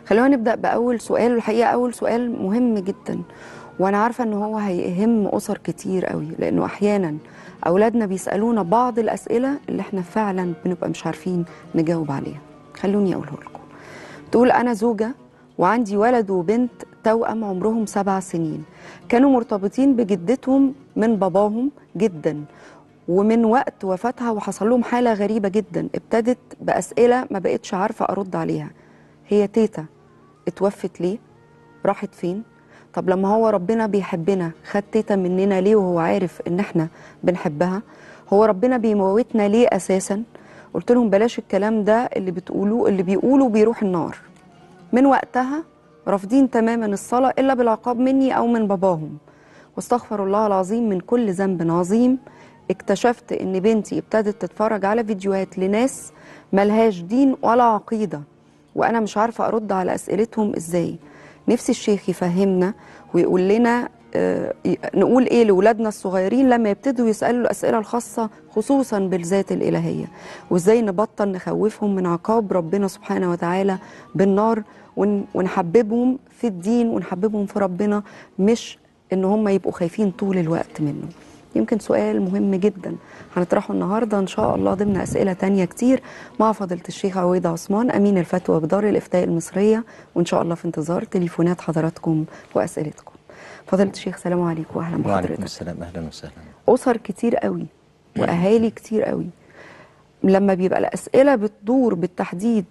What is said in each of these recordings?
خلونا نبدأ بأول سؤال، والحقيقة أول سؤال مهم جدا، وأنا عارفة إن هو هيهم أسر كتير قوي، لأنه أحيانا أولادنا بيسألونا بعض الأسئلة اللي إحنا فعلا بنبقى مش عارفين نجاوب عليها. خلوني أقوله لكم. تقول: أنا زوجة وعندي ولد وبنت توأم عمرهم 7 سنين، كانوا مرتبطين بجدتهم من باباهم جدا، ومن وقت وفاتها وحصل لهم حالة غريبة جدا، ابتدت بأسئلة ما بقتش عارفة أرد عليها. هي تيتا اتوفت ليه؟ راحت فين؟ طب لما هو ربنا بيحبنا خد تيتا مننا ليه وهو عارف ان احنا بنحبها؟ هو ربنا بيموتنا ليه اساسا؟ قلت لهم بلاش الكلام ده اللي بتقولوه، اللي بيقولوا بيروح النار. من وقتها رافضين تماما الصلاة الا بالعقاب مني او من باباهم، واستغفر الله العظيم من كل ذنب عظيم. اكتشفت ان بنتي ابتدت تتفرج على فيديوهات لناس ملهاش دين ولا عقيدة، وانا مش عارفة ارد على اسئلتهم ازاي. نفسي الشيخ يفهمنا ويقول لنا نقول ايه لاولادنا الصغيرين لما يبتدوا يسالوا الاسئله الخاصه خصوصا بالذات الالهيه، وازاي نبطل نخوفهم من عقاب ربنا سبحانه وتعالى بالنار، ونحببهم في الدين ونحببهم في ربنا، مش ان هم يبقوا خايفين طول الوقت منه. يمكن سؤال مهم جدا هنطرحه النهارده ان شاء الله ضمن اسئله تانية كتير مع فضيله الشيخ عويضة عثمان امين الفتوى بدار الافتاء المصريه، وان شاء الله في انتظار تليفونات حضراتكم واسئلتكم. فضيله الشيخ سلام عليكم واهلا بحضرتك. وعليكم السلام، اهلا وسهلا. اسر كتير قوي واهالي كتير قوي لما بيبقى الاسئله بتدور بالتحديد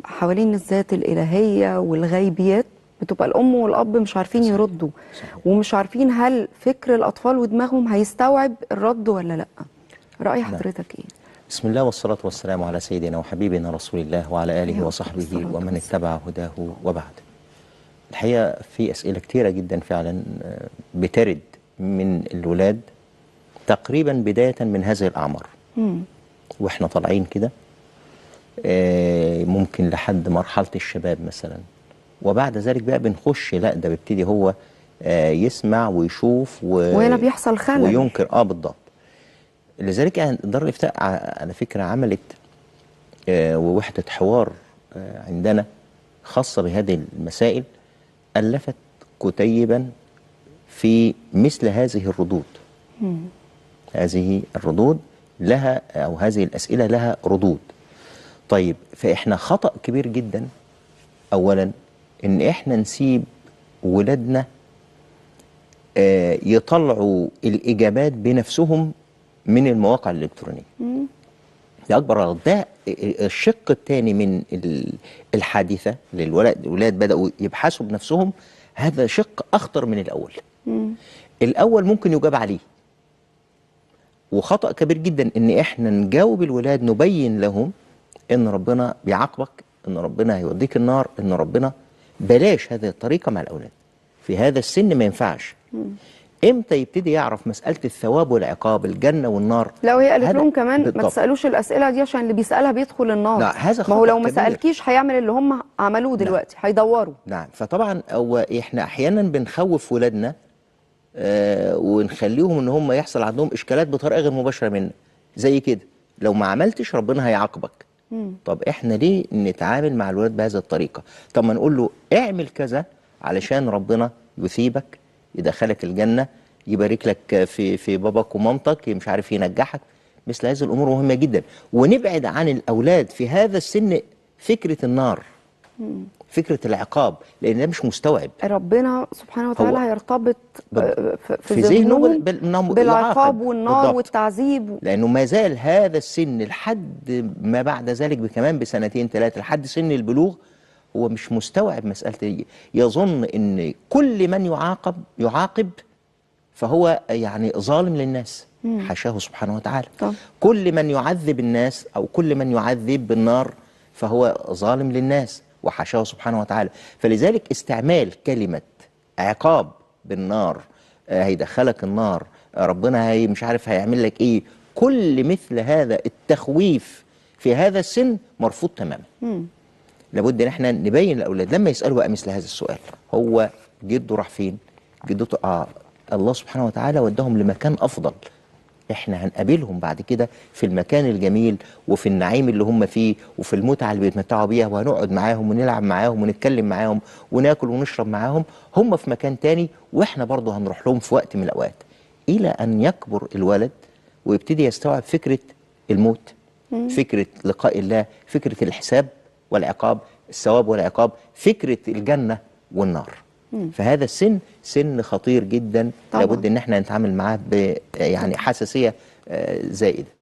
حوالين الذات الالهيه والغيبيات، بتبقى الام والاب مش عارفين يردوا، ومش عارفين هل فكر الاطفال ودماغهم هيستوعب الرد ولا لا. راي حضرتك ايه؟ بسم الله والصلاه والسلام على سيدنا وحبيبنا رسول الله وعلى اله وصحبه ومن اتبع هداه وبعد. الحقيقه في اسئله كتيره جدا فعلا بترد من الولاد تقريبا بدايه من هذه الاعمار واحنا طالعين كده، ممكن لحد مرحله الشباب مثلا، وبعد ذلك بقى بنخش لا ده بيبتدي هو يسمع ويشوف وهنا بيحصل خلل وينكر. بالضبط. لذلك دار الافتاء على فكره عملت ووحده حوار عندنا خاصه بهذه المسائل، الفت كتيبا في مثل هذه الردود. هذه الردود لها او هذه الاسئله لها ردود. طيب، فاحنا خطأ كبير جدا اولا ان احنا نسيب ولادنا يطلعوا الاجابات بنفسهم من المواقع الالكترونيه. ده اكبر غلط. ده الشق الثاني من الحادثه اللي الولاد بداوا يبحثوا بنفسهم، هذا شق اخطر من الاول. الاول ممكن يجاب عليه، وخطأ كبير جدا ان احنا نجاوب الولاد نبين لهم ان ربنا بيعاقبك، ان ربنا هيوديك النار، ان ربنا بلاش هذه الطريقه مع الاولاد في هذا السن، ما ينفعش. امتى يبتدي يعرف مساله الثواب والعقاب، الجنه والنار؟ لا، وهي قالت لهم كمان ما تسالوش الاسئله دي عشان اللي بيسالها بيدخل النار. لا، هذا خطأ ما هو لو ما كبير. سالكيش هيعمل اللي هم عملوه دلوقتي. هيدوروا. نعم. فطبعا هو احنا احيانا بنخوف ولادنا ونخليهم ان هم يحصل عندهم اشكالات بطريقه غير مباشره منا، زي كده لو ما عملتش ربنا هيعاقبك. طب احنا ليه نتعامل مع الولاد بهذه الطريقه؟ طب ما نقول له اعمل كذا علشان ربنا يثيبك، يدخلك الجنه، يبارك لك في باباك ومامتك، مش عارف ينجحك. مثل هذه الامور مهمه جدا، ونبعد عن الاولاد في هذا السن فكره النار، فكره العقاب، لان ده مش مستوعب. ربنا سبحانه وتعالى هيرتبط في ذهنه بالعقاب والنار والتعذيب، لانه ما زال هذا السن لحد ما بعد ذلك كمان بسنتين ثلاثه لحد سن البلوغ هو مش مستوعب مساله دي. يظن ان كل من يعاقب فهو يعني ظالم للناس، حاشاه سبحانه وتعالى. كل من يعذب الناس او كل من يعذب بالنار فهو ظالم للناس، وحاشاه سبحانه وتعالى. فلذلك استعمال كلمة عقاب بالنار، هيدخلك النار، ربنا هي مش عارف هيعمل لك ايه، كل مثل هذا التخويف في هذا السن مرفوض تماما. لابد ان احنا نبين للاولاد لما يسالوا بقى مثل هذا السؤال، هو جده راح فين؟ جدته الله سبحانه وتعالى ودهم لمكان افضل، احنا هنقابلهم بعد كده في المكان الجميل وفي النعيم اللي هم فيه وفي المتعة اللي بيتمتعوا بيها، وهنقعد معاهم ونلعب معاهم ونتكلم معاهم وناكل ونشرب معاهم. هم في مكان تاني واحنا برضه هنروح لهم في وقت من الأوقات، إلى أن يكبر الولد ويبتدي يستوعب فكرة الموت، فكرة لقاء الله، فكرة الحساب والعقاب، الثواب والعقاب، فكرة الجنة والنار. فهذا السن سن خطير جدا، طبعاً. لابد ان احنا نتعامل معاه يعني حساسية زائدة.